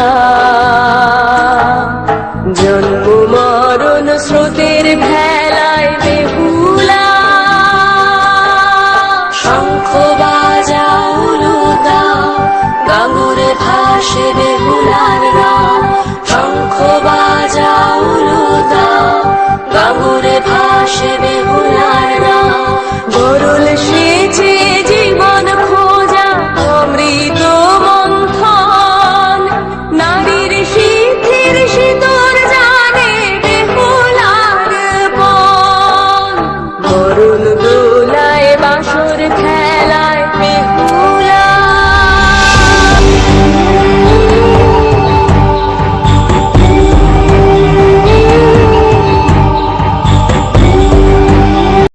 কথা। জন্ম মরণ স্রোতের ভেলায় বেহুলা, শঙ্খ বাজাও দাও, গাঙ্গুরে ভাসে বেহুলার নাম। শঙ্খ বাজাও দাও, গাঙ্গুরে ভাসে বেহুলা